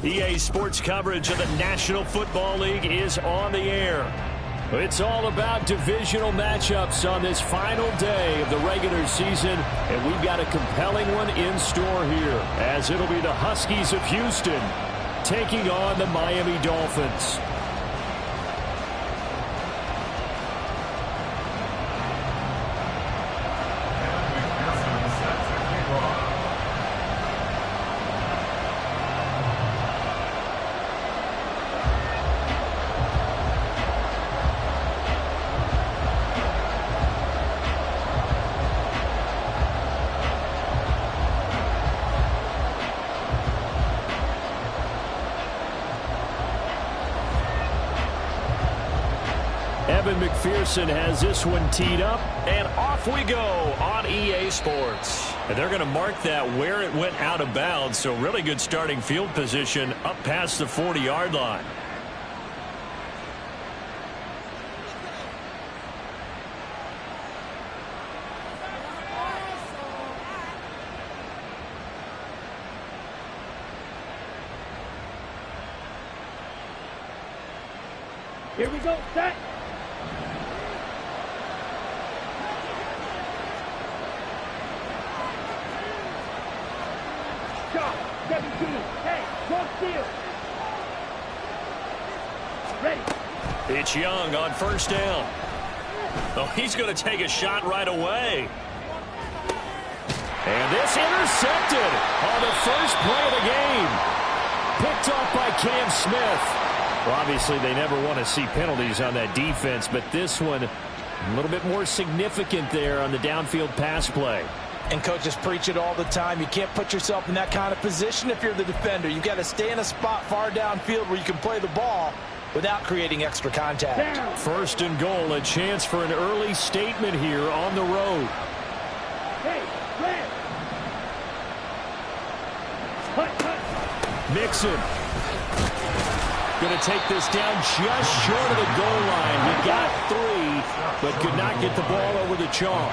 EA Sports coverage of the National Football League is on the air. It's all about divisional matchups on this final day of the regular season, and we've got a compelling one in store here, as it'll be the Huskies of Houston taking on the Miami Dolphins. McPherson has this one teed up, and off we go on EA Sports. And they're going to mark that where it went out of bounds, so really good starting field position up past the 40-yard line. Here we go, set. It's Young on first down. Oh, he's going to take a shot right away. And this intercepted on the first play of the game. Picked off by Cam Smith. Well, obviously, they never want to see penalties on that defense, but this one a little bit more significant there on the downfield pass play. And coaches preach it all the time. You can't put yourself in that kind of position if you're the defender. You've got to stay in a spot far downfield where you can play the ball without creating extra contact. First and goal, a chance for an early statement here on the road. Hey, red. Mixon. Going to take this down just short of the goal line. He got 3, but could not get the ball over the chalk.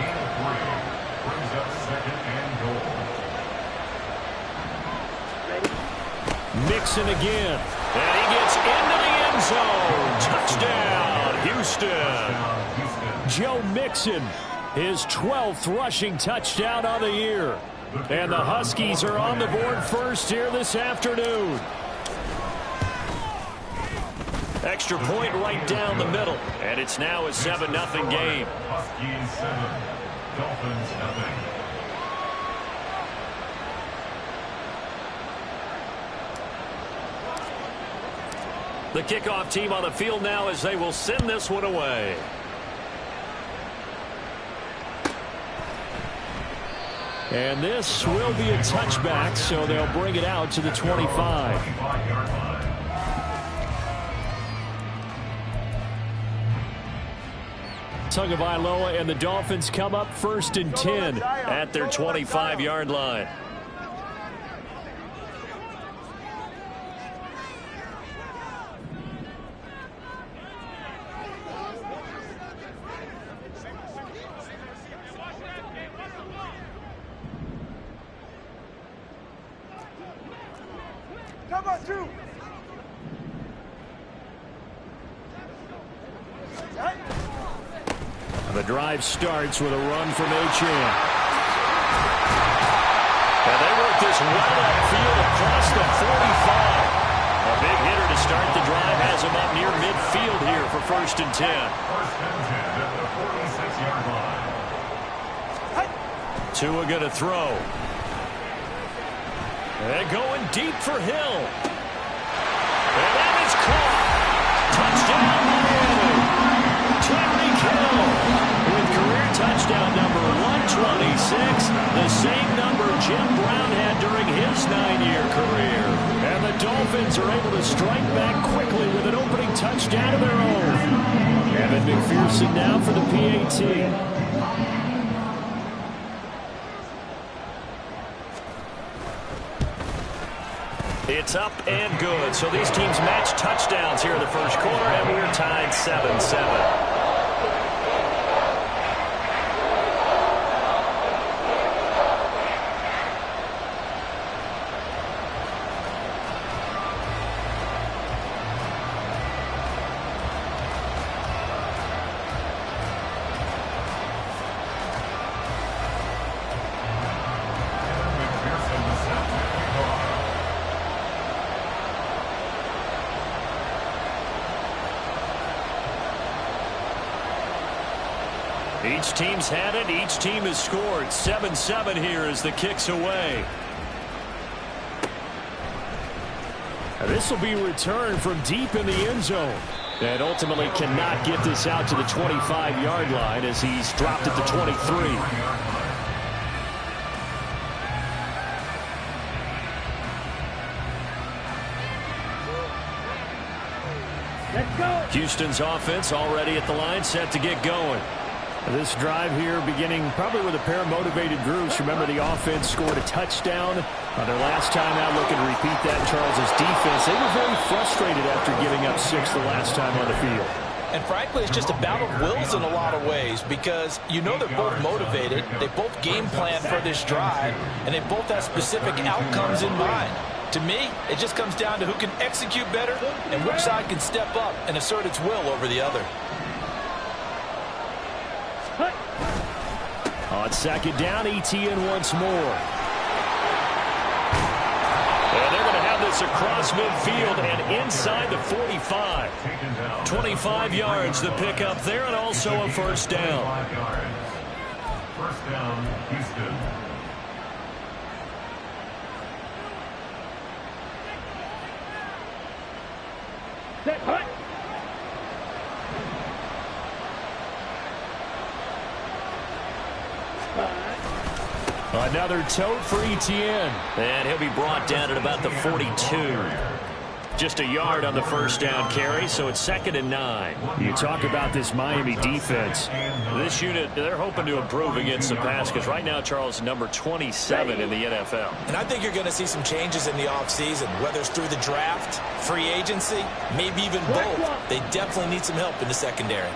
Mixon again. And he gets into the end zone. Touchdown, Houston. Joe Mixon, his 12th rushing touchdown on the year. And the Huskies are on the board first here this afternoon. Extra point right down the middle. And it's now a 7-0 game. Huskies 7, Dolphins 0. The kickoff team on the field now as they will send this one away. And this will be a touchback, so they'll bring it out to the 25. Tagovailoa and the Dolphins come up first and 10 at their 25-yard line. Come on through. The drive starts with a run from Achane. And they work this well upfield across the 45. A big hitter to start the drive has him up near midfield here for first and 10. First and 10 at the 46-yard line. Tua going to throw. And going deep for Hill. And that is caught. Touchdown, Miami. Tyreek Hill with career touchdown number 126, the same number Jim Brown had during his 9-year career. And the Dolphins are able to strike back quickly with an opening touchdown of their own. Evan McPherson now for the PAT. It's up and good. So these teams match touchdowns here in the first quarter, and we're tied 7-7. Each team's had it. Each team has scored. 7-7 here as the kick's away. This will be returned from deep in the end zone. And ultimately cannot get this out to the 25-yard line as he's dropped at the 23. Let's go. Houston's offense already at the line, set to get going. This drive here beginning probably with a pair of motivated groups. Remember, the offense scored a touchdown on their last time out. Looking to repeat that in Charles's defense. They were very frustrated after giving up 6 the last time on the field. And frankly, it's just a battle of wills in a lot of ways because you know they're both motivated. They both game plan for this drive, and they both have specific outcomes in mind. To me, it just comes down to who can execute better and which side can step up and assert its will over the other. On second down, ETN once more. And they're going to have this across midfield and inside the 45. 25 yards the pick up there, and also a first down. First down, Houston. Set, hut. Another tote for ETN. And he'll be brought down at about the 42. Just a yard on the first down carry, so it's 2nd and 9. You talk about this Miami defense. This unit, they're hoping to improve against the pass because right now, Charles, number 27 in the NFL. And I think you're going to see some changes in the offseason, whether it's through the draft, free agency, maybe even both. They definitely need some help in the secondary.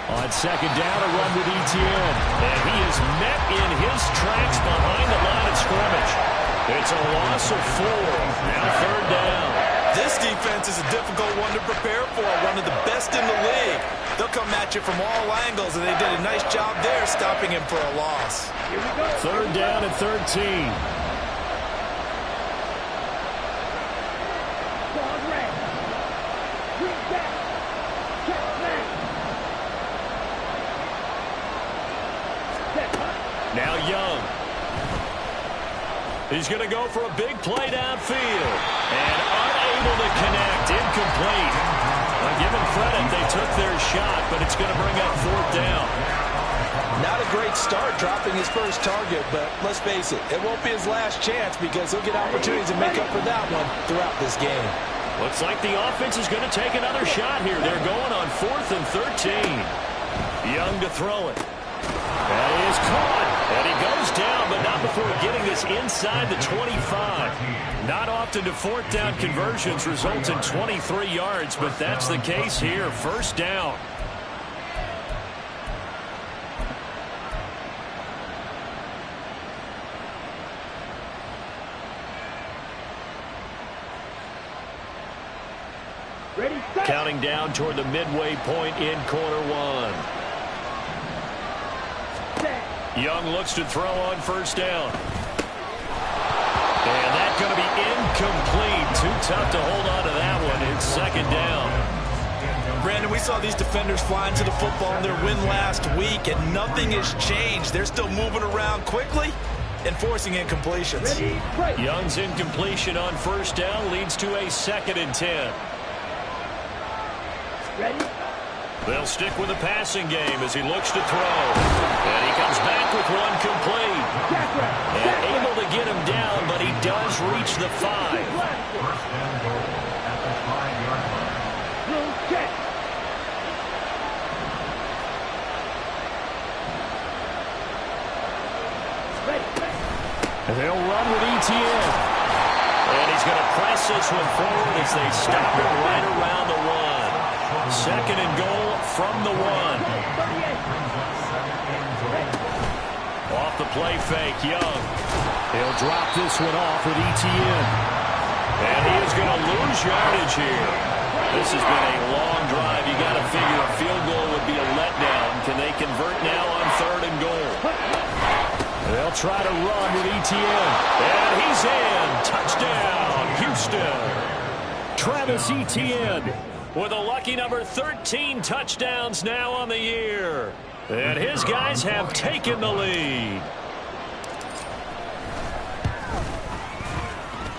On second down, a run with ETN. And he is met in his tracks behind the line of scrimmage. It's a loss of 4. Now 3rd down. This defense is a difficult one to prepare for, one of the best in the league. They'll come at you from all angles, and they did a nice job there stopping him for a loss. Here we go. 3rd down and 13. Ball red. Green back. Check back. Set, hut. Now Young. He's going to go for a big play downfield. And unable to connect. Incomplete. Well, give them credit. They took their shot, but it's going to bring up 4th down. Not a great start dropping his first target, but let's face it, it won't be his last chance because he'll get opportunities to make up for that one throughout this game. Looks like the offense is going to take another shot here. They're going on 4th and 13. Young to throw it. That is caught. And he goes down, but not before getting this inside the 25. Not often do 4th down conversions result in 23 yards, but that's the case here. First down. Ready, set. Counting down toward the midway point in quarter 1. Set. Young looks to throw on first down. And that's going to be incomplete. Too tough to hold on to that one. It's 2nd down. Brandon, we saw these defenders fly into the football in their win last week, and nothing has changed. They're still moving around quickly and forcing incompletions. Ready, break. Young's incompletion on first down leads to a 2nd and 10. Ready. They'll stick with the passing game as he looks to throw. And he comes back with one complete. And able to get him down, but he does reach the 5. First down goal at the 5-yard line. Blue check. Ready, And they'll run with ETN. And he's going to press this one forward as they stop it right around the 1. 2nd and goal from the 1. 38. Off the play fake, Young. He'll drop this one off with ETN. And he is going to lose yardage here. This has been a long drive. You got to figure a field goal would be a letdown. Can they convert now on 3rd and goal? They'll try to run with ETN. And he's in. Touchdown, Houston. Travis Etienne with a lucky number 13 touchdowns now on the year. And his guys have taken the lead.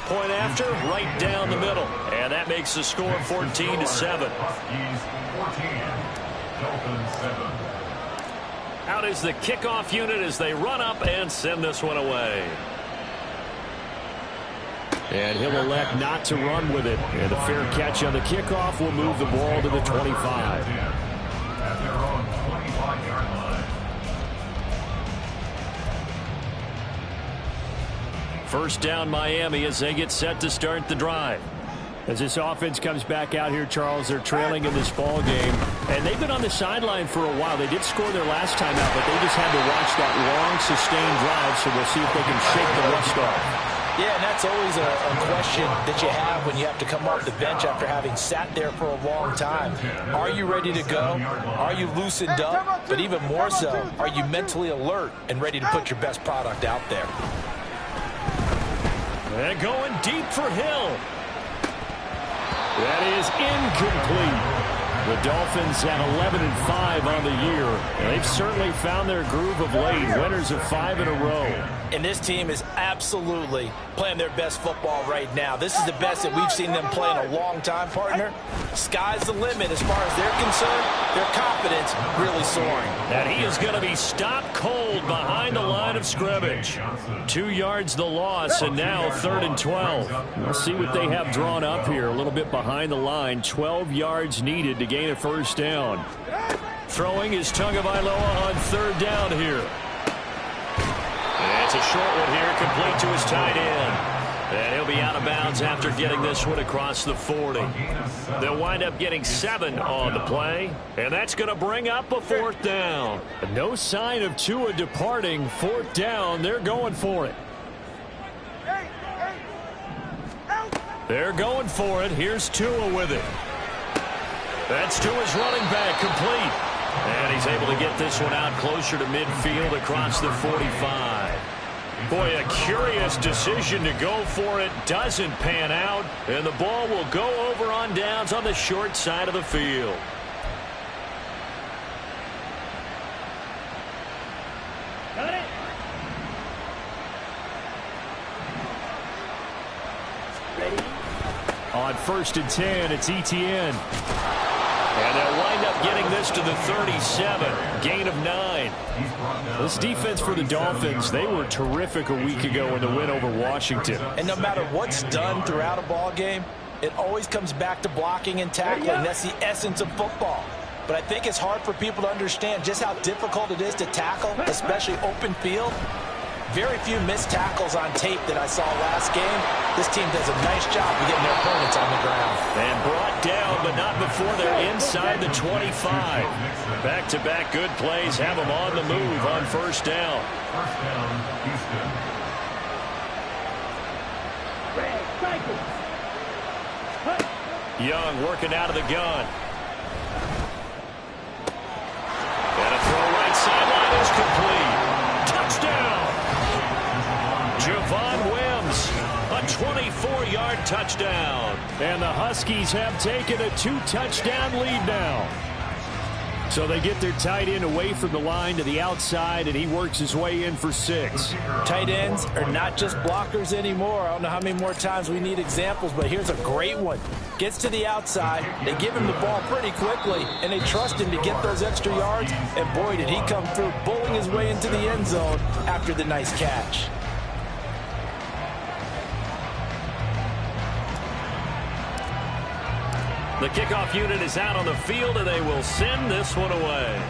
Point after, right down the middle. And that makes the score 14-7. Out is the kickoff unit as they run up and send this one away. And he'll elect not to run with it. And a fair catch on the kickoff will move the ball to the 25. At their own 25-yard line. First down Miami as they get set to start the drive. As this offense comes back out here, Charles, they're trailing in this ball game. And they've been on the sideline for a while. They did score their last time out, but they just had to watch that long, sustained drive, so we'll see if they can shake the rust off. Yeah, and that's always a question that you have when you have to come off the bench after having sat there for a long time. Are you ready to go? Are you loosened up? But even more so, are you mentally alert and ready to put your best product out there? And going deep for Hill. That is incomplete. The Dolphins at 11-5 on the year. And they've certainly found their groove of late. Winners of 5 in a row. And this team is absolutely playing their best football right now. This is the best that we've seen them play in a long time, partner. Sky's the limit as far as they're concerned. Their confidence really soaring. And he is going to be stopped cold behind the line of scrimmage. 2 yards the loss, and now 3rd and 12. We'll see what they have drawn up here. A little bit behind the line. 12 yards needed to gain a first down. Throwing is Tagovailoa on 3rd down here. And it's a short one here, complete to his tight end. And he'll be out of bounds after getting this one across the 40. They'll wind up getting 7 on the play. And that's going to bring up a 4th down. No sign of Tua departing. 4th down, they're going for it. They're going for it. Here's Tua with it. That's Tua's running back, complete. And he's able to get this one out closer to midfield across the 45. Boy, a curious decision to go for it. Doesn't pan out. And the ball will go over on downs on the short side of the field. Got it. Ready. On 1st and 10, it's Etienne. And they'll wind up getting this to the 37. Gain of 9. This defense for the Dolphins, they were terrific a week ago in the win over Washington. And no matter what's done throughout a ball game, it always comes back to blocking and tackling. That's the essence of football. But I think it's hard for people to understand just how difficult it is to tackle, especially open field. Very few missed tackles on tape that I saw last game. This team does a nice job of getting their opponents on the ground. And brought down, but not before they're inside the 25. Back-to-back good plays have them on the move on 1st down. First down, Houston. Red cycle. Young working out of the gun. And a throw right sideline is complete. Touchdown! Javon Wims, a 24-yard touchdown. And the Huskies have taken a 2-touchdown lead now. So they get their tight end away from the line to the outside, and he works his way in for 6. Tight ends are not just blockers anymore. I don't know how many more times we need examples, but here's a great one. Gets to the outside, they give him the ball pretty quickly, and they trust him to get those extra yards. And boy, did he come through, bowling his way into the end zone after the nice catch. The kickoff unit is out on the field, and they will send this one away.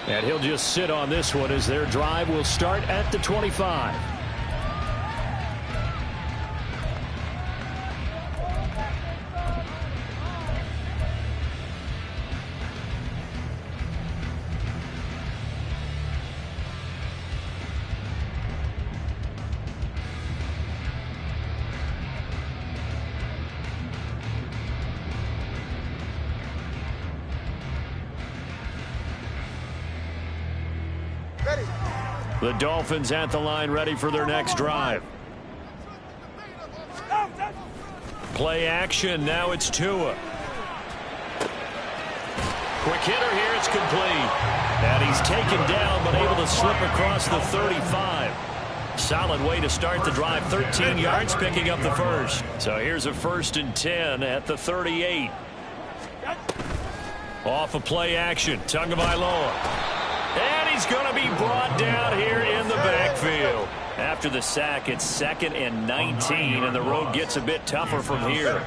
And he'll just sit on this one as their drive will start at the 25. The Dolphins at the line ready for their next drive. Play action. Now it's Tua. Quick hitter here. It's complete. And he's taken down but able to slip across the 35. Solid way to start the drive. 13 yards, picking up the first. So here's a 1st and 10 at the 38. Off of play action. Tagovailoa. And he's going to be brought down here in the backfield. After the sack, it's 2nd and 19, and the road gets a bit tougher from here.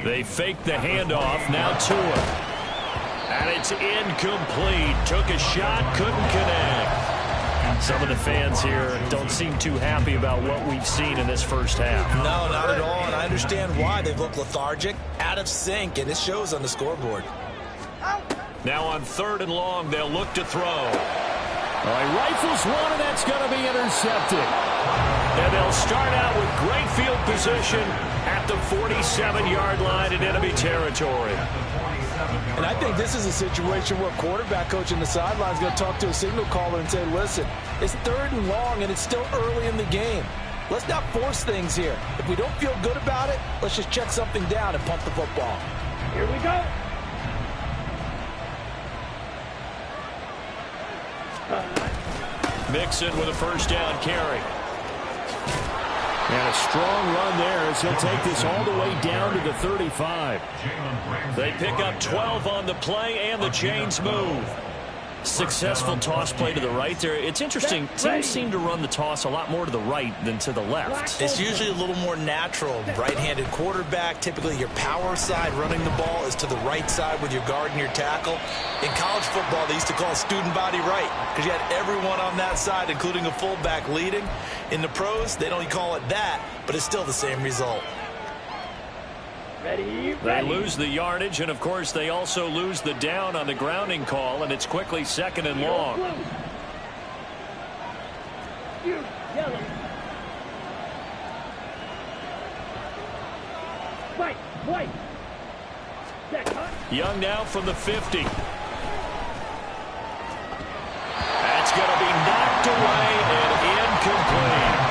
They fake the handoff. Now Tua. And it's incomplete. Took a shot, couldn't connect. Some of the fans here don't seem too happy about what we've seen in this first half. No, not at all, and I understand why. They've looked lethargic, out of sync, and it shows on the scoreboard. Now on 3rd and long, they'll look to throw. He rifles one, and that's going to be intercepted. And they'll start out with great field position at the 47-yard line in enemy territory. And I think this is a situation where quarterback coach in the sideline is going to talk to a signal caller and say, listen, it's 3rd and long, and it's still early in the game. Let's not force things here. If we don't feel good about it, let's just check something down and pump the football. Here we go. Mixon with a 1st down carry. And a strong run there as he'll take this all the way down to the 35. They pick up 12 on the play, and the chains move. Successful toss play to the right there. It's interesting. Teams seem to run the toss a lot more to the right than to the left. It's usually a little more natural. Right-handed quarterback, typically your power side running the ball is to the right side with your guard and your tackle. In college football, they used to call student body right because you had everyone on that side, including a fullback leading. In the pros, they don't call it that, but it's still the same result. Ready. They lose the yardage, and of course they also lose the down on the grounding call, and it's quickly 2nd and long. Yellow. White. Young now from the 50. That's going to be knocked away and incomplete.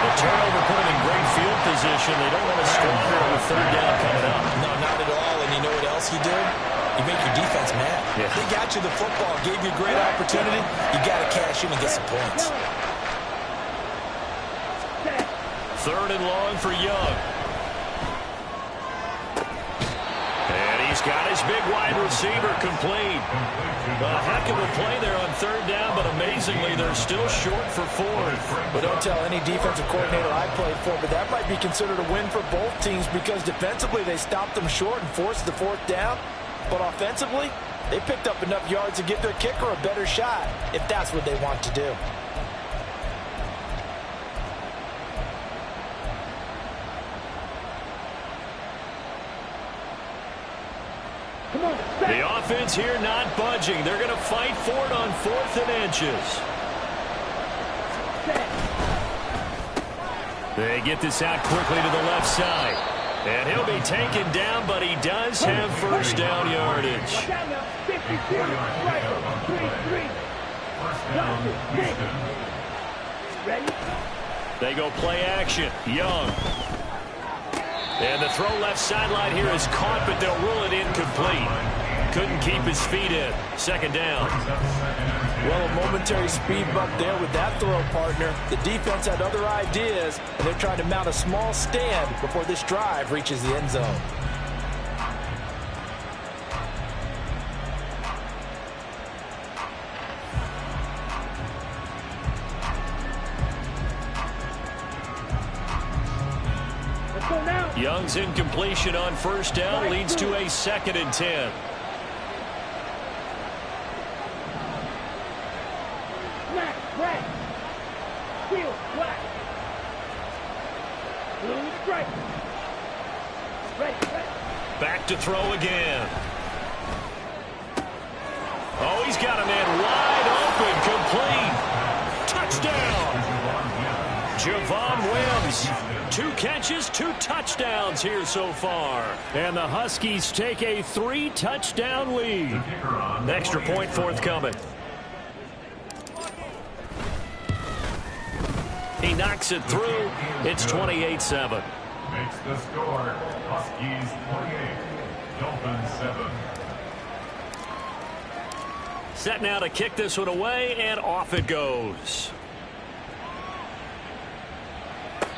The turnover put him in great field position. They don't want to squander it with 3rd down coming up. No, not at all. And you know what else you do? You make your defense mad. Yeah. They got you the football, gave you a great opportunity. You got to cash in and get some points. 3rd and long for Young. And he's got his big wide receiver complete. A heck of a play there on 3rd down, but amazingly, they're still short for 4th. But don't tell any defensive coordinator I played for, but that might be considered a win for both teams because defensively they stopped them short and forced the 4th down. But offensively, they picked up enough yards to give their kicker a better shot, if that's what they want to do. The offense here not budging. They're going to fight for it on 4th and inches. They get this out quickly to the left side. And he'll be taken down, but he does have 1st down yardage. They go play action. Young. And the throw left sideline here is caught, but they'll rule it incomplete. Couldn't keep his feet in. 2nd down. Well, a momentary speed bump there with that throw, partner. The defense had other ideas, and they're trying to mount a small stand before this drive reaches the end zone. Young's incompletion on 1st down leads to a 2nd and 10. Back to throw again. Oh, he's got a man wide open, complete. Touchdown. Javon Wims. 2 catches, 2 touchdowns here so far. And the Huskies take a 3-touchdown lead. Extra point forthcoming. He knocks it through. It's 28-7. Makes the score. Huskies 28, Dolphins 7. Set now to kick this one away, and off it goes.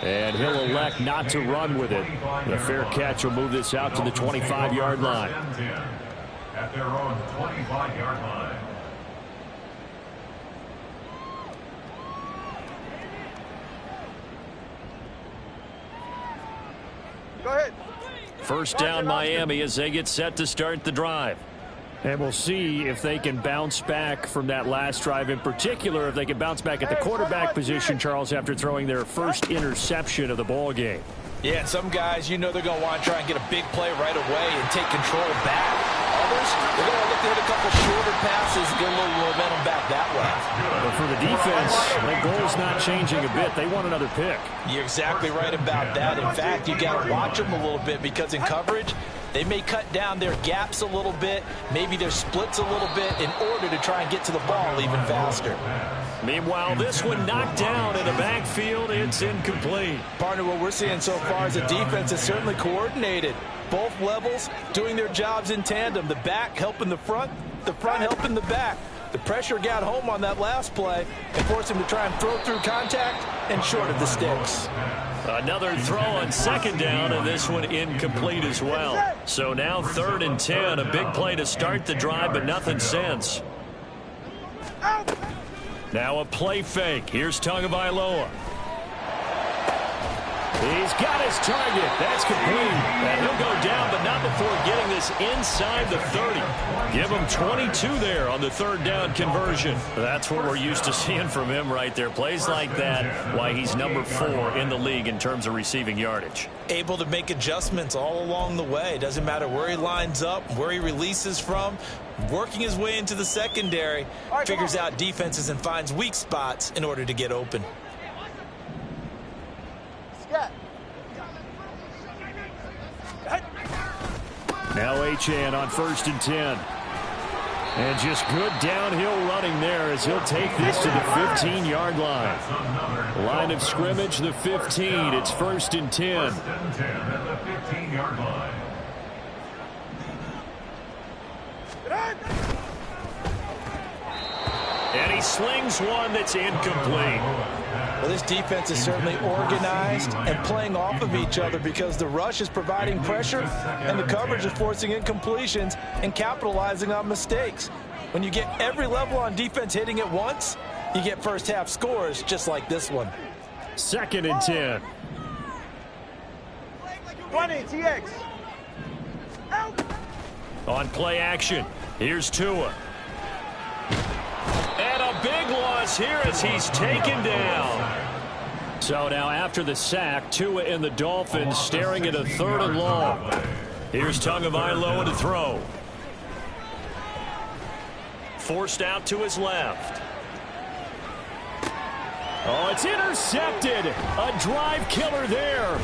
And he'll elect not to run with it. The fair catch will move this out to the 25-yard line. At their own 25-yard line. Go ahead. First down Miami as they get set to start the drive. And we'll see if they can bounce back from that last drive, in particular if they can bounce back at the quarterback position, Charles, after throwing their first interception of the ball game. Yeah, and some guys, you know they're going to want to try and get a big play right away and take control back. Others, they're going to look to hit a couple shorter passes, get a little momentum back that way. But for the defense, their goal's not changing a bit. They want another pick. You're exactly right about that. In fact, you got to watch them a little bit because in coverage, they may cut down their gaps a little bit, maybe their splits a little bit in order to try and get to the ball even faster. Meanwhile, this one knocked down in the backfield. It's incomplete. Partner, what we're seeing so far is the defense is certainly coordinated. Both levels doing their jobs in tandem. The back helping the front helping the back. The pressure got home on that last play and forced him to try and throw through contact and short of the sticks. Another throw on second down, and this one incomplete as well. So now 3rd and 10, a big play to start the drive, but nothing since. Now a play fake. Here's Tagovailoa. He's got his target. That's complete. And he'll go down, but not before getting this inside the 30. Give him 22 there on the 3rd down conversion. That's what we're used to seeing from him right there. Plays like that, why he's number 4 in the league in terms of receiving yardage. Able to make adjustments all along the way. Doesn't matter where he lines up, where he releases from. Working his way into the secondary. Figures out defenses and finds weak spots in order to get open. Now Achane on 1st and 10. And just good downhill running there as he'll take this to the 15-yard line. Line of scrimmage, the 15. It's 1st and 10. 1st and 10 at the 15-yard line. And he slings one that's incomplete. Well, this defense is certainly organized and playing off of each other because the rush is providing pressure and the coverage is forcing incompletions and capitalizing on mistakes. When you get every level on defense hitting at once, you get first half scores just like this one. 2nd and 10. 20, TX. On play action, here's Tua. And a big loss here as he's taken down. So now after the sack, Tua and the Dolphins staring at a 3rd and long. Here's Tagovailoa to throw. Forced out to his left. Oh, it's intercepted. A drive killer there.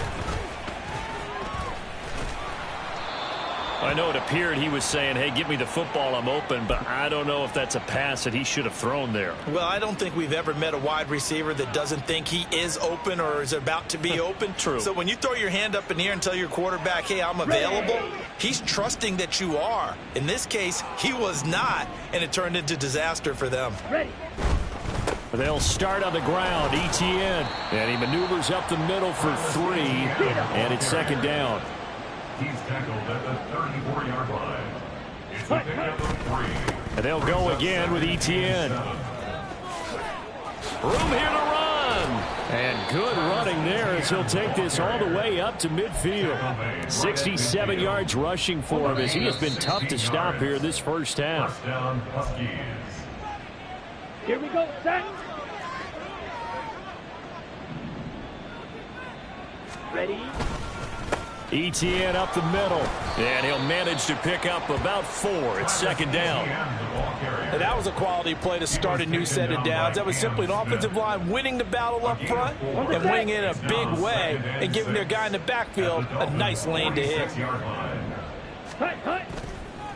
I know it appeared he was saying, hey, give me the football, I'm open, but I don't know if that's a pass that he should have thrown there. Well, I don't think we've ever met a wide receiver that doesn't think he is open or is about to be open. True. So when you throw your hand up in the air and tell your quarterback, hey, I'm available, he's trusting that you are. In this case, he was not, and it turned into disaster for them. Ready. They'll start on the ground, Etienne, and he maneuvers up the middle for 3, and it's 2nd down. He's tackled at the 34-yard line. It's a pickup of 3. And they'll go again with Etienne. Room here to run. And good running there as he'll take this all the way up to midfield. 67 yards rushing for him as he has been tough to stop here this first half. First down, Huskies. Here we go, set. Ready. Etienne up the middle, and he'll manage to pick up about 4. It's 2nd down. And that was a quality play to start a new set of downs. That was simply an offensive line winning the battle up front and winning it in a big way and giving their guy in the backfield a nice lane to hit.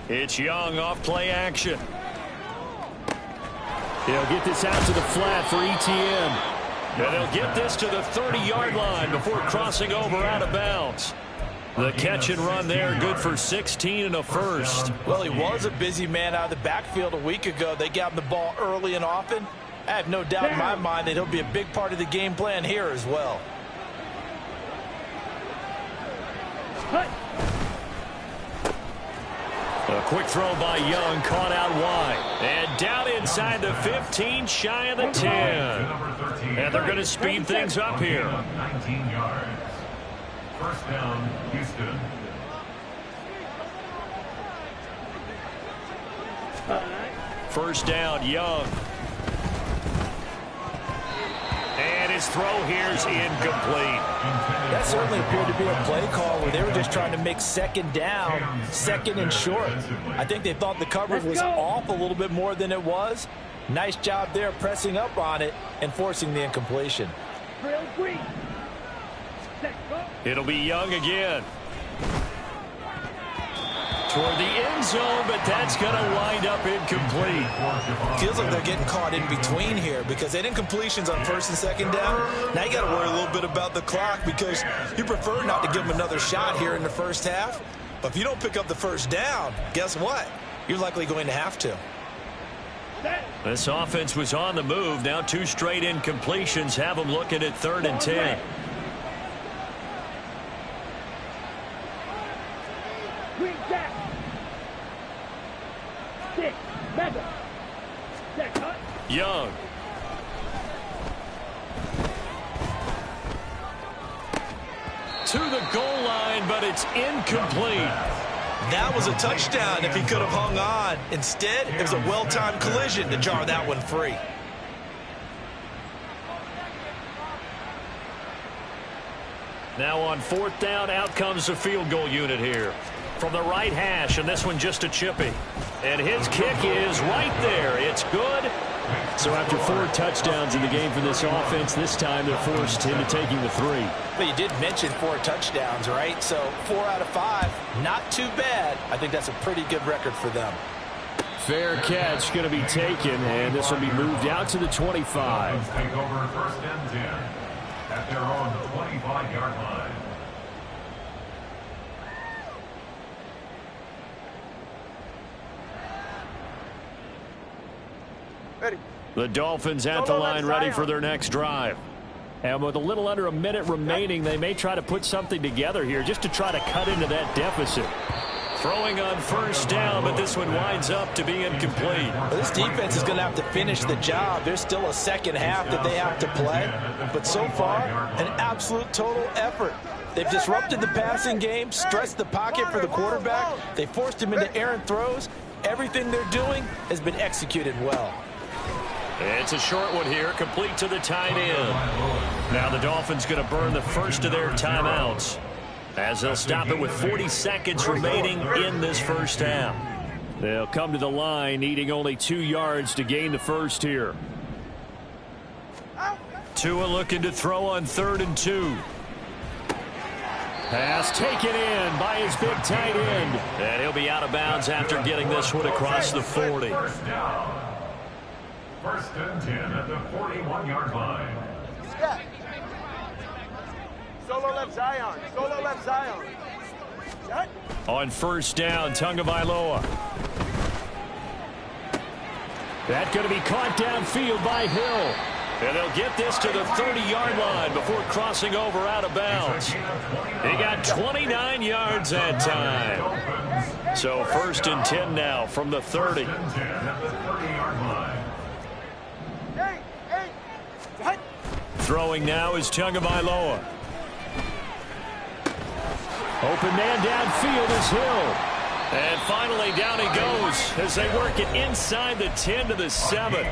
It's Young off play action. He'll get this out to the flat for Etienne. And they'll get this to the 30-yard line before crossing over out of bounds. The catch and run there, good for 16 and a first. Well, he was a busy man out of the backfield a week ago. They got him the ball early and often. I have no doubt in my mind that he'll be a big part of the game plan here as well. A quick throw by Young, caught out wide. And down inside the 15, shy of the 10. And they're going to speed things up here. 19 yards. First down, Houston. First down, Young. And his throw here's incomplete. That certainly appeared to be a play call where they were just trying to make second down, second and short. I think they thought the coverage was off a little bit more than it was. Nice job there pressing up on it and forcing the incompletion. It'll be Young again. Toward the end zone, but that's going to wind up incomplete. Feels like they're getting caught in between here because they didn't completions on first and second down. Now you got to worry a little bit about the clock because you prefer not to give them another shot here in the first half. But if you don't pick up the first down, guess what? You're likely going to have to. This offense was on the move. Now 2 straight incompletions have them looking at 3rd and 10. Young. To the goal line, but it's incomplete. That was a touchdown if he could have hung on. Instead, it was a well-timed collision to jar that one free. Now on 4th down, out comes the field goal unit here. From the right hash, and this one just a chippy. And his kick is right there. It's good. So after 4 touchdowns in the game for this offense, this time they're forced into taking the 3. But you did mention 4 touchdowns, right? So 4 out of 5, not too bad. I think that's a pretty good record for them. Fair catch going to be taken, and this will be moved out to the 25. Take over 1st and 10 at their own 25-yard line. Ready. The Dolphins at the line ready for their next drive. And with a little under a minute remaining, they may try to put something together here just to try to cut into that deficit. Throwing on 1st down, but this one winds up to be incomplete. Well, this defense is going to have to finish the job. There's still a second half that they have to play. But so far, an absolute total effort. They've disrupted the passing game, stressed the pocket for the quarterback. They forced him into errant throws. Everything they're doing has been executed well. It's a short one here, complete to the tight end. Now the Dolphins going to burn the first of their timeouts as they'll stop it with 40 seconds remaining in this first half. They'll come to the line needing only 2 yards to gain the first here. Tua looking to throw on 3rd and 2. Pass taken in by his big tight end. And he'll be out of bounds after getting this one across the 40. First down. 1st and 10 at the 41-yard line. Step. Solo left Zion. Solo left Zion. Shut. On 1st down, Tagovailoa. That's going to be caught downfield by Hill. And they'll get this to the 30-yard line before crossing over out of bounds. He got 29 yards that time. So 1st and 10 now from the 30. 1st and 10 at the 30-yard line. Throwing now is Tagovailoa. Open man downfield is Hill. And finally down he goes as they work it inside the 10 to the 7.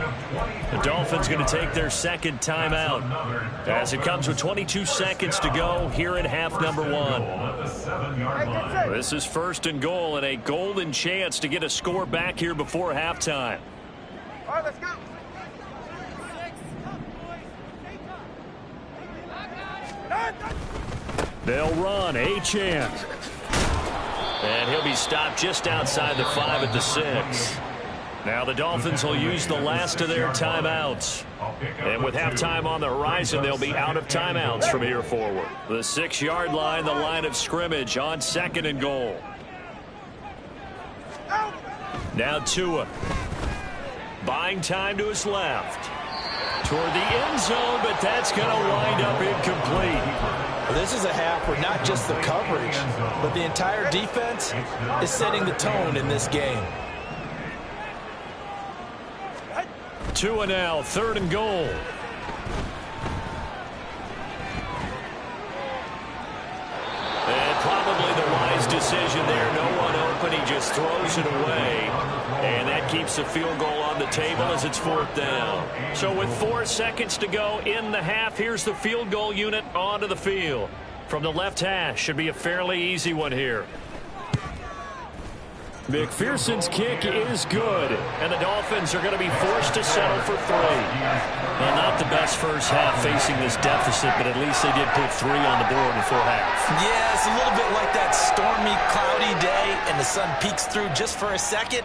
The Dolphins going to take their 2nd timeout as it comes with 22 seconds to go here in half number 1. This is 1st and goal and a golden chance to get a score back here before halftime. All right, let's go. They'll run Achane. And he'll be stopped just outside the 5 at the 6. Now the Dolphins will use the last of their timeouts. And with halftime on the horizon, they'll be out of timeouts from here forward. The 6-yard line, the line of scrimmage on 2nd and goal. Now Tua. Buying time to his left. Toward the end zone, but that's going to wind up incomplete. This is a half where not just the coverage, but the entire defense is setting the tone in this game. Tua now, 3rd and goal. And probably the wise decision there. No one open. He just throws it away. And that keeps the field goal on the table as it's 4th down. So with 4 seconds to go in the half, here's the field goal unit onto the field. From the left hash, should be a fairly easy one here. McPherson's kick is good, and the Dolphins are going to be forced to settle for 3. Well, not the best first half facing this deficit, but at least they did put 3 on the board before half. Yeah, it's a little bit like that stormy, cloudy day, and the sun peeks through just for a second.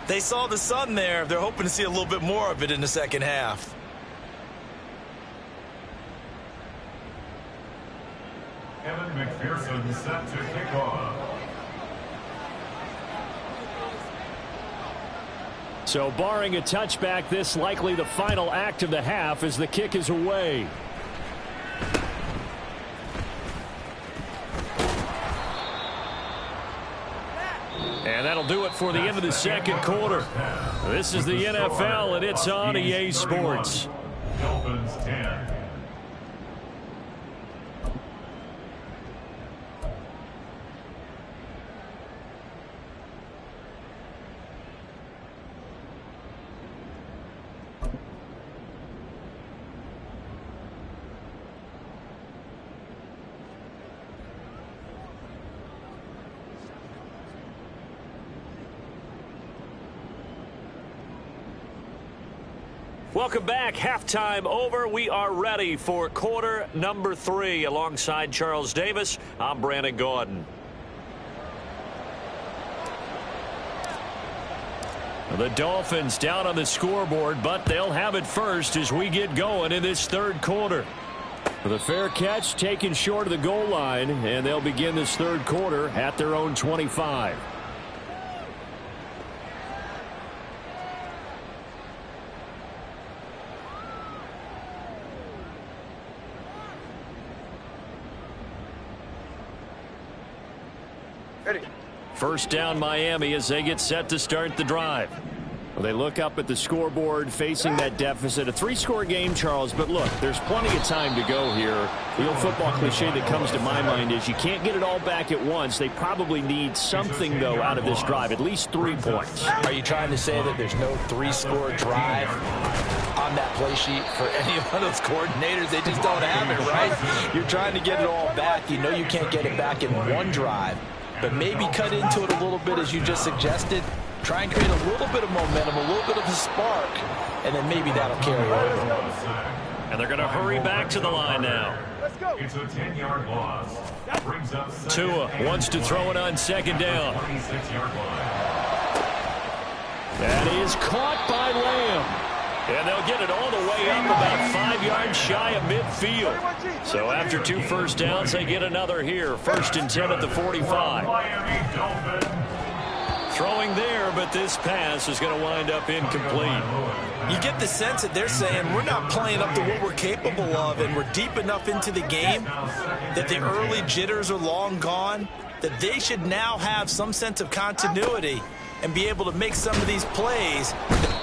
They saw the sun there. They're hoping to see a little bit more of it in the second half. Kevin McPherson set to kick off. So barring a touchback, this likely the final act of the half as the kick is away. And that'll do it for the end of the 2nd quarter. This is the NFL, and it's on EA Sports. Dolphins 10. Welcome back. Halftime over. We are ready for quarter number 3. Alongside Charles Davis, I'm Brandon Gaudin. The Dolphins down on the scoreboard, but they'll have it first as we get going in this 3rd quarter. The fair catch taken short of the goal line, and they'll begin this 3rd quarter at their own 25. Ready. First down Miami as they get set to start the drive. Well, they look up at the scoreboard facing that deficit. A 3-score game, Charles, but look, there's plenty of time to go here. The old football cliche that comes to my mind is you can't get it all back at once. They probably need something, though, out of this drive, at least 3 points. Are you trying to say that there's no 3-score drive on that play sheet for any of those coordinators? They just don't have it, right? You're trying to get it all back. You know you can't get it back in one drive. But maybe cut into it a little bit, as you just suggested. Try and create a little bit of momentum, a little bit of a spark, and then maybe that'll carry over. And they're going to hurry back to the line now. Let's go. It's a 10-yard loss. Brings up Tua wants to throw it on 2nd down. 26-yard line. That is caught by Lamb. And they'll get it all the way up about 5 yards shy of midfield. So after 2 first downs, they get another here. 1st and 10 at the 45. Miami Dolphins. Throwing there, but this pass is going to wind up incomplete. You get the sense that they're saying we're not playing up to what we're capable of, and we're deep enough into the game that the early jitters are long gone, that they should now have some sense of continuity and be able to make some of these plays.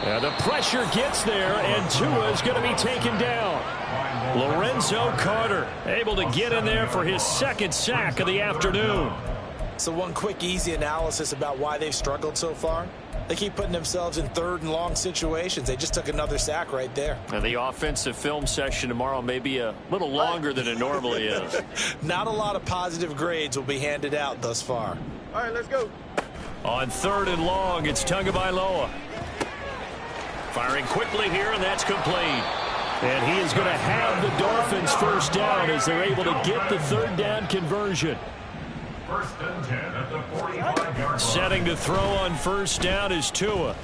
The pressure gets there, and Tua is going to be taken down. Lorenzo Carter able to get in there for his 2nd sack of the afternoon. So one quick, easy analysis about why they've struggled so far. They keep putting themselves in 3rd and long situations. They just took another sack right there. And the offensive film session tomorrow may be a little longer than it normally is. Not a lot of positive grades will be handed out thus far. All right, let's go. On 3rd and long, it's Tagovailoa. Firing quickly here, and that's complete. And he is going to have the Dolphins first down as they're able to get the 3rd down conversion. 1st and 10 at the 45-yard line. Setting to throw on 1st down is Tua.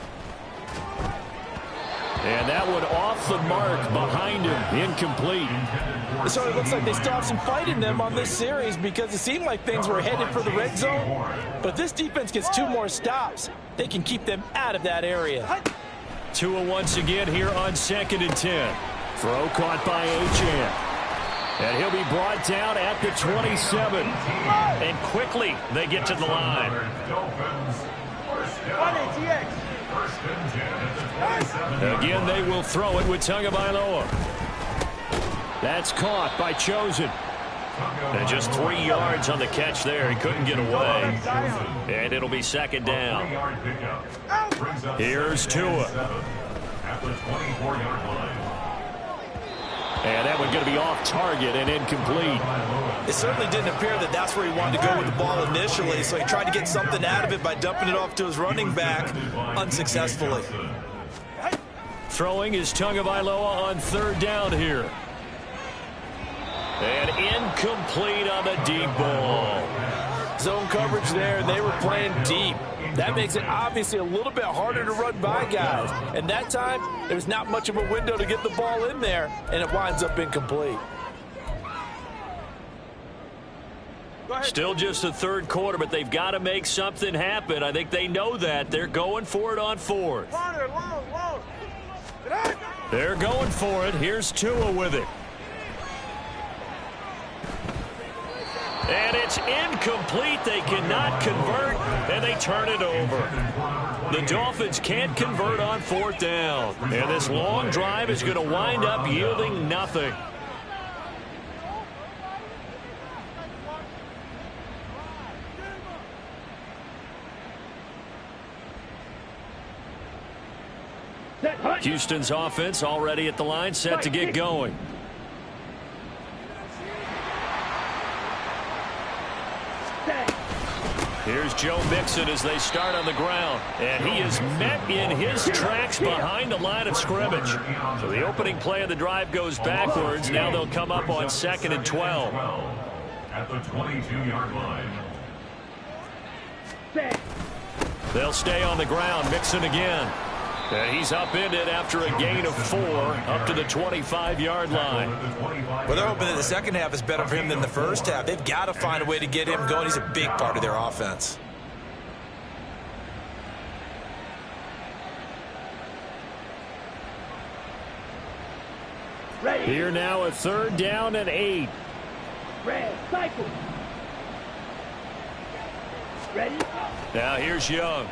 And that one off the mark behind him. Incomplete. It sort of looks like they still have some fight in them on this series because it seemed like things were headed for the red zone. But if this defense gets 2 more stops, they can keep them out of that area. Tua once again here on 2nd and 10. Throw caught by Achane. And he'll be brought down at the 27. And quickly they get to the line. Again, they will throw it with Tagovailoa. That's caught by Chosen. And just 3 yards on the catch there. He couldn't get away. And it'll be 2nd down. Here's Tua. At the 24-yard line. And that one's going to be off target and incomplete. It certainly didn't appear that that's where he wanted to go with the ball initially, so he tried to get something out of it by dumping it off to his running back unsuccessfully. Throwing is Tagovailoa on 3rd down here. And incomplete on the deep ball. Zone coverage there, and they were playing deep. That makes it obviously a little bit harder to run by guys. And that time, there's not much of a window to get the ball in there, and it winds up incomplete. Still just the 3rd quarter, but they've got to make something happen. I think they know that. They're going for it on 4th. They're going for it. Here's Tua with it. And it's incomplete. They cannot convert, and they turn it over. The Dolphins can't convert on 4th down. And this long drive is going to wind up yielding nothing. Houston's offense already at the line, set to get going. Here's Joe Mixon as they start on the ground. And he is met in his tracks behind the line of scrimmage. So the opening play of the drive goes backwards. Now they'll come up on 2nd and 12. At the 22-yard line. They'll stay on the ground. Mixon again. And he's upended after a gain of 4 up to the 25-yard line. Well, they're hoping that the second half is better for him than the first half. They've got to find a way to get him going. He's a big part of their offense. Here now at 3rd down and 8. Red, cycle. Ready? Now here's Young.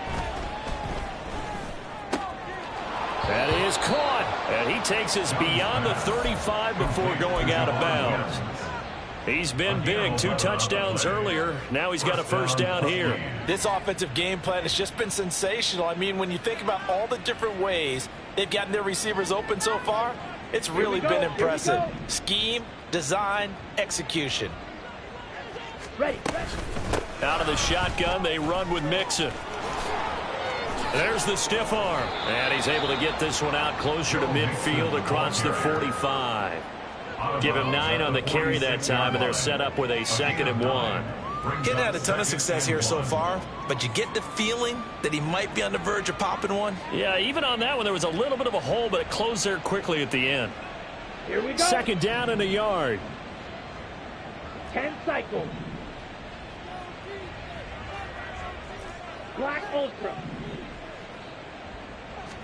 That is caught, and he takes us beyond the 35 before going out of bounds. He's been big, 2 touchdowns earlier. Now he's got a 1st down here. This offensive game plan has just been sensational. I mean, when you think about all the different ways they've gotten their receivers open so far, it's really been impressive. Scheme, design, execution. Ready. Out of the shotgun, they run with Mixon. There's the stiff arm. And he's able to get this one out closer to midfield across the 45. Give him 9 on the carry that time, and they're set up with a 2nd and 1. Getting had a ton of success here so far, but you get the feeling that he might be on the verge of popping one. Yeah, even on that one, there was a little bit of a hole, but it closed there quickly at the end. Here we go. 2nd down and a yard. 10 cycles. Black Ultra.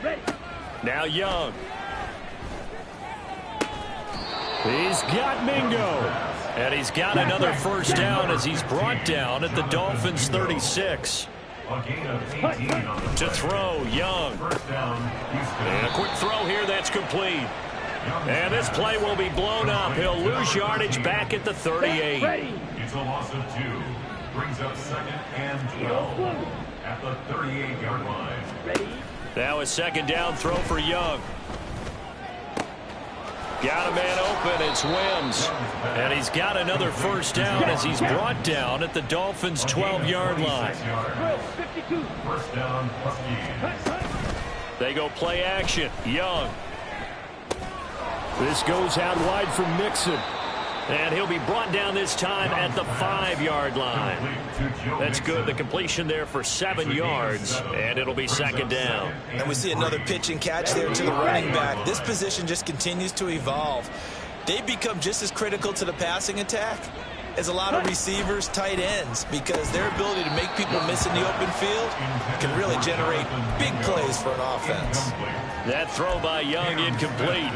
Ready. Now Young. He's got Mingo. And he's got another 1st down as he's brought down at the Dolphins' 36. A gain of 18 on the To throw, Young. 1st down, Houston. And a quick throw here that's complete. And this play will be blown up. He'll lose yardage back at the 38. Ready. It's a loss of 2. Brings up 2nd and 12. At the 38-yard line. Ready. Now a 2nd down throw for Young. Got a man open. It's Wims. And he's got another 1st down as he's brought down at the Dolphins' 12-yard line. 52. 1st down, Huskies. They go play action. Young. This goes out wide from Mixon. And he'll be brought down this time at the 5-yard line. That's good. The completion there for 7 yards, and it'll be second down. And we see another pitch and catch there to the running back. This position just continues to evolve. They become just as critical to the passing attack as a lot of receivers, tight ends, because their ability to make people miss in the open field can really generate big plays for an offense. That throw by Young incomplete.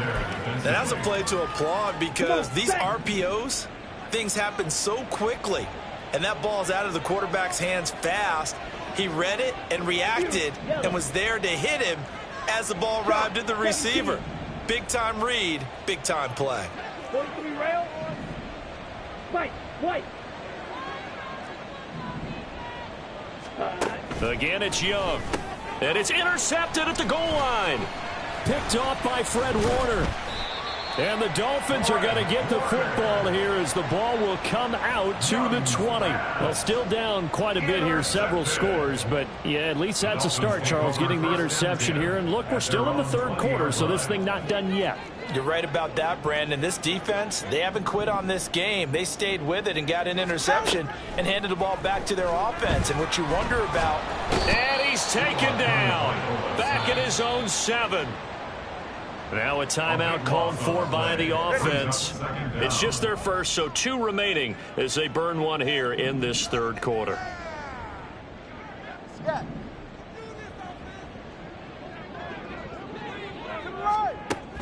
That's a play to applaud because these RPOs, things happen so quickly, and that ball's out of the quarterback's hands fast. He read it and reacted and was there to hit him as the ball arrived at the receiver. Big-time read, big-time play. 43 rail. White. Again, it's Young. And it's intercepted at the goal line. Picked off by Fred Warner. And the Dolphins are going to get the football here as the ball will come out to the 20. Well, still down quite a bit here, several scores. But, yeah, at least that's a start, Charles, getting the interception here. And, look, we're still in the third quarter, so this thing not done yet. You're right about that, Brandon. This defense, they haven't quit on this game. They stayed with it and got an interception and handed the ball back to their offense. And what you wonder about... And he's taken down. Back at his own 7. Now a timeout called for by the offense. It's just their first, so 2 remaining as they burn one here in this third quarter.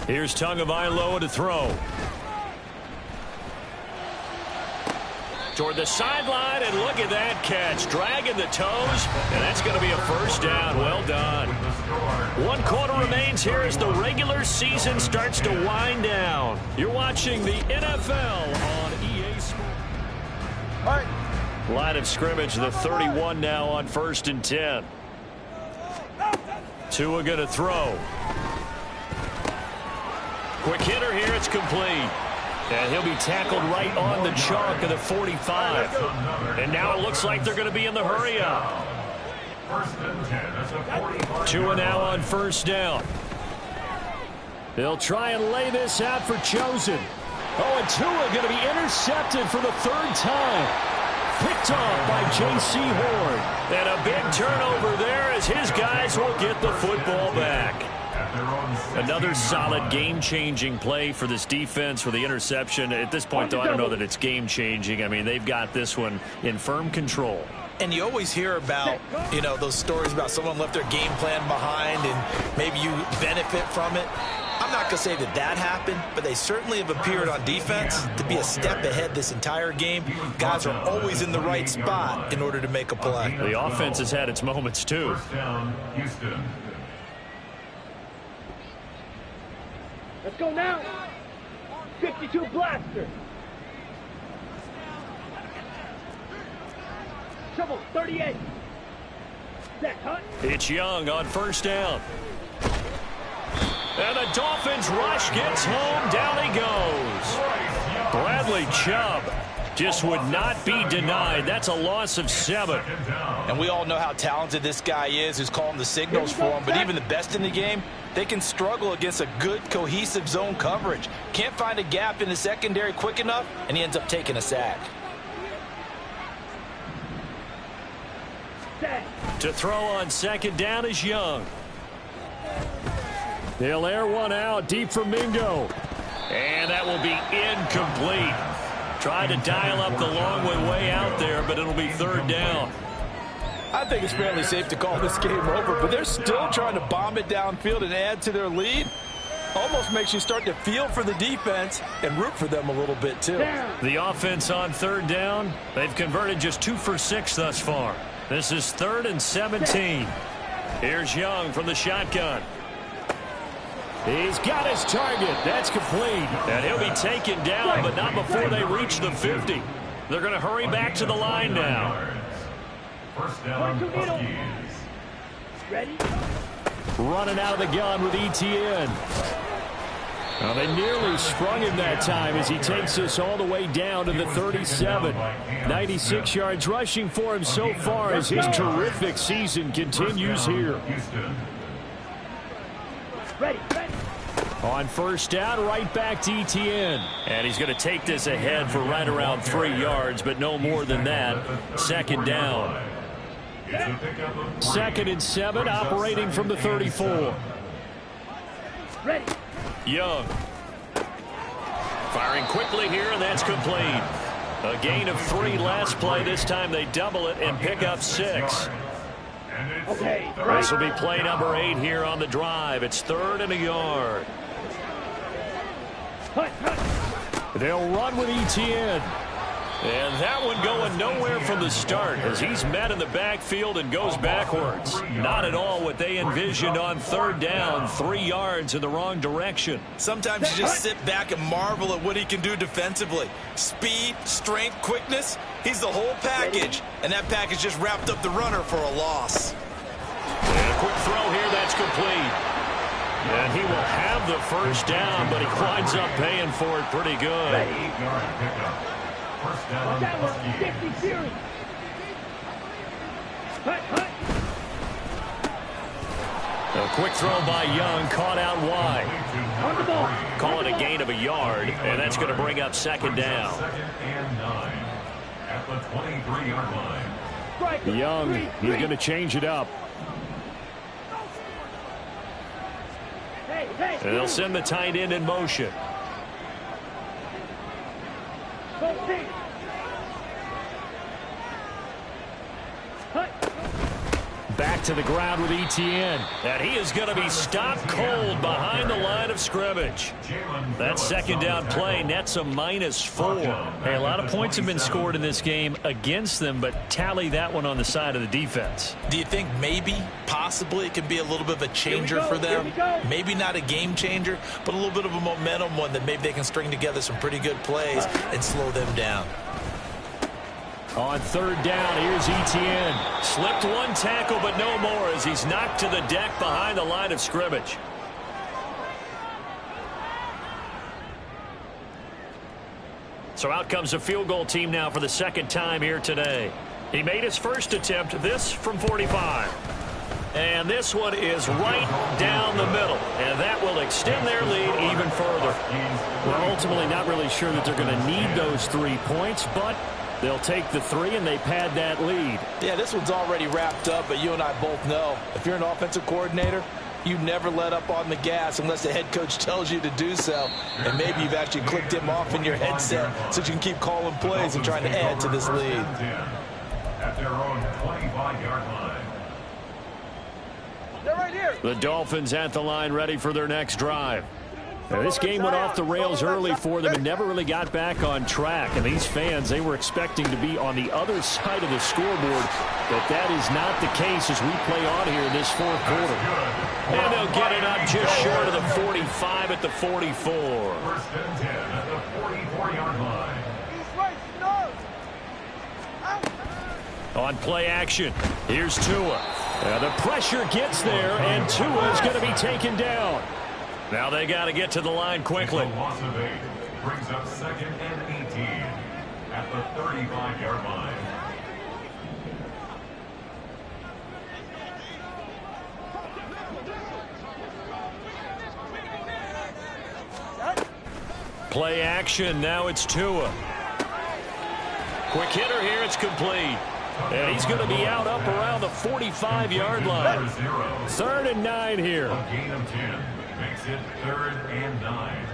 Here's Tagovailoa to throw. Toward the sideline, and look at that catch. Dragging the toes, and that's going to be a first down. Well done. 1 quarter remains here as the regular season starts to wind down. You're watching the NFL on EA Sports. All right. Line of scrimmage, the 31 now on 1st and 10. Tua going to throw. Quick hitter here, it's complete. And he'll be tackled right on the chalk of the 45. And now it looks like they're going to be in the hurry-up. Tua now on 1st down. They'll try and lay this out for Chosen. Oh, and Tua going to be intercepted for the 3rd time. Picked off by J.C. Horn. And a big turnover there as his guys will get the football back. Another solid game-changing play for this defense for the interception. At this point, though, I don't know that it's game-changing. I mean, they've got this one in firm control. And you always hear about, you know, those stories about someone left their game plan behind and maybe you benefit from it. I'm not going to say that that happened, but they certainly have appeared on defense to be a step ahead this entire game. Guys are always in the right spot in order to make a play. The offense has had its moments, too. First down, Houston. Let's go now. 52 blaster. Trouble 38. Set hunt. It's Young on 1st down. And the Dolphins rush gets home. Down he goes. Bradley Chubb just would not be denied. That's a loss of 7. And we all know how talented this guy is who's calling the signals for him. But even the best in the game, they can struggle against a good, cohesive zone coverage. Can't find a gap in the secondary quick enough, and he ends up taking a sack. To throw on 2nd down is Young. They'll air one out deep for Mingo. And that will be incomplete. Tried to dial up the long way out there, but it'll be 3rd down. I think it's fairly safe to call this game over, but they're still trying to bomb it downfield and add to their lead. Almost makes you start to feel for the defense and root for them a little bit, too. The offense on 3rd down, they've converted just 2 for 6 thus far. This is 3rd and 17. Here's Young from the shotgun. He's got his target. That's complete. And he'll be taken down, but not before they reach the 50. They're going to hurry back to the line now. First down, Huskies. Ready? Running out of the gun with ETN. Well, they nearly sprung him that time as he takes us all the way down to the 37. 96 yards rushing for him so far as his terrific season continues here. Ready. On first down, right back to Etienne. And he's going to take this ahead for right around 3 yards, but no more than that. Second down. 2nd and 7, operating from the 34. Ready. Young. Firing quickly here, and that's complete. A gain of 3 last play. This time they double it and pick up 6. Okay. This will be play number 8 here on the drive. It's 3rd and a yard. They'll run with Etienne. And that one going nowhere from the start as he's met in the backfield and goes backwards. Not at all what they envisioned on 3rd down. 3 yards in the wrong direction. Sometimes you just sit back and marvel at what he can do defensively. Speed, strength, quickness. He's the whole package. And that package just wrapped up the runner for a loss. And a quick throw here, that's complete. And he will have the first down, but he winds up paying for it pretty good. First down, That was Husky. 50 series. Hut. A quick throw by Young, caught out wide. On the ball. Call it a gain of a yard, and that's going to bring up 2nd down. 2nd and 9 at the 23-yard line. Strike. Young, he's going to change it up. Hey. And they'll send the tight end in motion. Go team. Hut. Back to the ground with Etienne. And he is going to be stopped cold behind the line of scrimmage. That 2nd down play nets a -4. Hey, a lot of points have been scored in this game against them, but tally that one on the side of the defense. Do you think maybe, possibly, it can be a little bit of a changer for them? Maybe not a game changer, but a little bit of a momentum one that maybe they can string together some pretty good plays and slow them down. On 3rd down, here's Etienne. Slipped one tackle, but no more as he's knocked to the deck behind the line of scrimmage. So out comes the field goal team now for the 2nd time here today. He made his first attempt, this from 45. And this one is right down the middle. And that will extend their lead even further. We're ultimately not really sure that they're going to need those 3 points, but they'll take the 3 and they pad that lead. Yeah, this one's already wrapped up, but you and I both know if you're an offensive coordinator, you never let up on the gas unless the head coach tells you to do so. And maybe you've actually clicked him off in your headset so you can keep calling plays and trying to add to this lead. At their own 25-yard line. They're right here. The Dolphins at the line ready for their next drive. Now, this game went off the rails early for them and never really got back on track. And these fans, they were expecting to be on the other side of the scoreboard. But that is not the case as we play on here in this 4th quarter. And they'll get it up just short of the 45 at the 44. First and 10 at the 44-yard line. He's right, no. On play action, here's Tua. The pressure gets there, and Tua is going to be taken down. Now they got to get to the line quickly. The loss of 8 brings up 2nd and 18 at the 35-yard line. Play action, now it's Tua. Quick hitter here, it's complete. And he's going to be out up around the 45-yard line. 3rd and 9 here. A gain of 10 makes it 3rd and 9.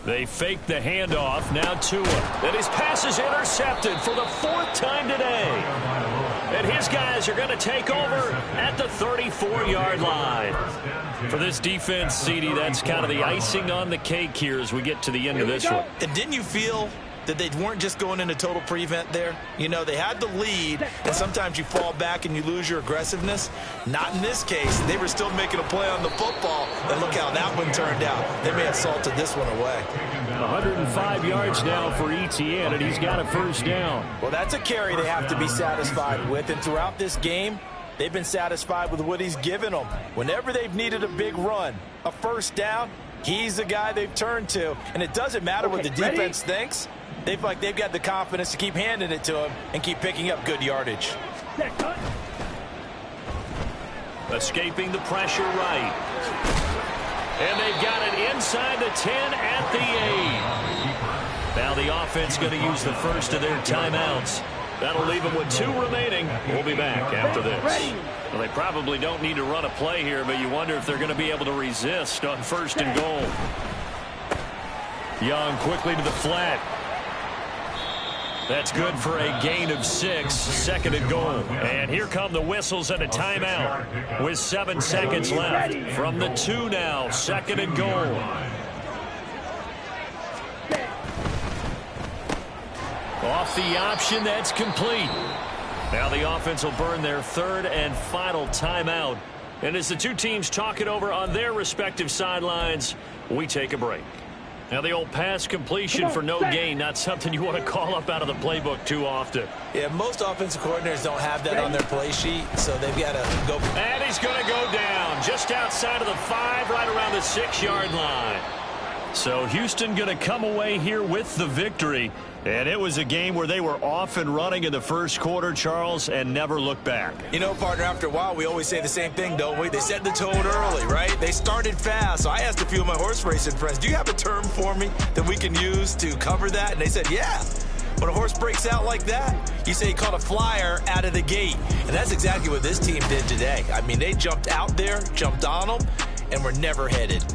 They fake the handoff, now Tua. And his pass is intercepted for the 4th time today. And his guys are going to take over at the 34-yard line. For this defense, CD, that's kind of the icing on the cake here as we get to the end of this one. And didn't you feel that they weren't just going into total prevent there? You know, they had the lead, and sometimes you fall back and you lose your aggressiveness. Not in this case. They were still making a play on the football, and look how that one turned out. They may have salted this one away. 105 yards now for Etienne, and he's got a first down. Well, that's a carry they have to be satisfied with, and throughout this game, they've been satisfied with what he's given them. Whenever they've needed a big run, a first down, He's the guy they've turned to, and it doesn't matter what the defense thinks. They feel like they've got the confidence to keep handing it to him and keep picking up good yardage. Escaping the pressure right. And they've got it inside the 10 at the 8. Now the offense going to use the first of their timeouts. That'll leave them with 2 remaining. We'll be back after this. Well, they probably don't need to run a play here, but you wonder if they're going to be able to resist on 1st and goal. Young quickly to the flat. That's good for a gain of 6, 2nd and goal. And here come the whistles and a timeout with 7 seconds left. From the 2 now, 2nd and goal. Off the option, that's complete. Now the offense will burn their 3rd and final timeout. And as the 2 teams talk it over on their respective sidelines, we take a break. Now the old pass completion for no gain, not something you want to call up out of the playbook too often. Yeah, most offensive coordinators don't have that on their play sheet, so they've got to go. And he's going to go down just outside of the 5, right around the 6-yard line. So Houston going to come away here with the victory. And it was a game where they were off and running in the 1st quarter, Charles, and never looked back. You know, partner, after a while, we always say the same thing, don't we? They set the tone early, right? They started fast. So I asked a few of my horse racing friends, do you have a term for me that we can use to cover that? And they said, yeah. When a horse breaks out like that, you say he caught a flyer out of the gate. And that's exactly what this team did today. I mean, they jumped out there, jumped on them, and were never headed.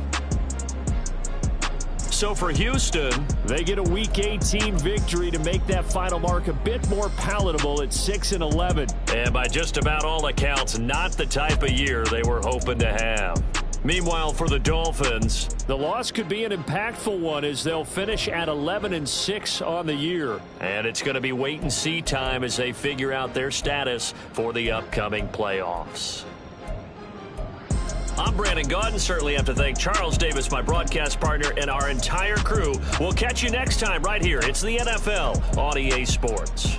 So for Houston, they get a Week 18 victory to make that final mark a bit more palatable at 6-11. And by just about all accounts, not the type of year they were hoping to have. Meanwhile, for the Dolphins, the loss could be an impactful one as they'll finish at 11-6 on the year. And it's going to be wait-and-see time as they figure out their status for the upcoming playoffs. I'm Brandon Gaudin. Certainly have to thank Charles Davis, my broadcast partner, and our entire crew. We'll catch you next time right here. It's the NFL on EA Sports.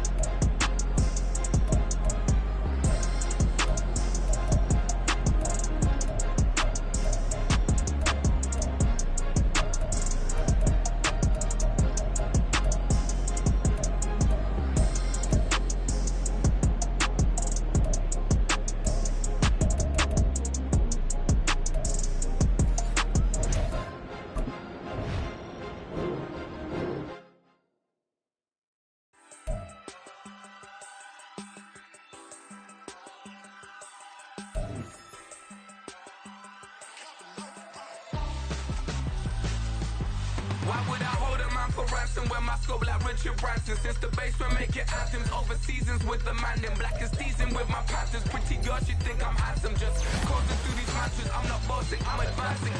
Why would I hold a man for ransom when my scope like Richard Branson? Since the basement making anthems over seasons with the man in black is teasing with my panthers. Pretty girls, you think I'm handsome, just cruising through these mansions. I'm not bossing, I'm advancing.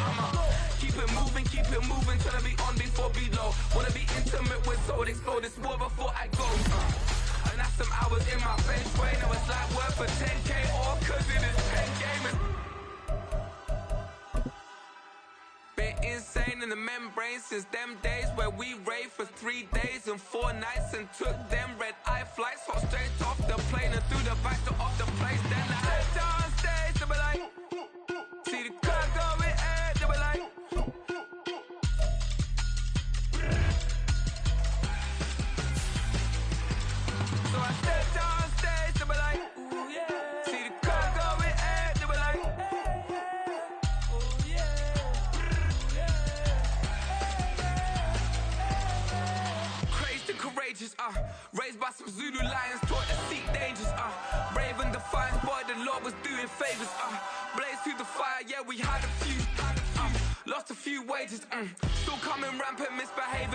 Keep it moving, trying to be on before below. Wanna be intimate with soul, explode this war before I go. And that's some hours in my bench way. Now it's like work for 10K or cause it is 10 gamers. Insane in the membrane since them days where we raved for 3 days and 4 nights and took them red-eye flights, hot straight off the plane and through the back door of the place. Then I stepped on stage, they were like, see the crowd going ahead, they were like, so I stepped on stage, they were like, ooh yeah, see the crowd going ahead, they were like, ooh yeah. Courageous, raised by some Zulu lions, taught to seek dangers, brave and defiant, boy, the Lord was doing favors, blaze through the fire, yeah, we had a few, lost a few wages, still coming rampant, misbehaving.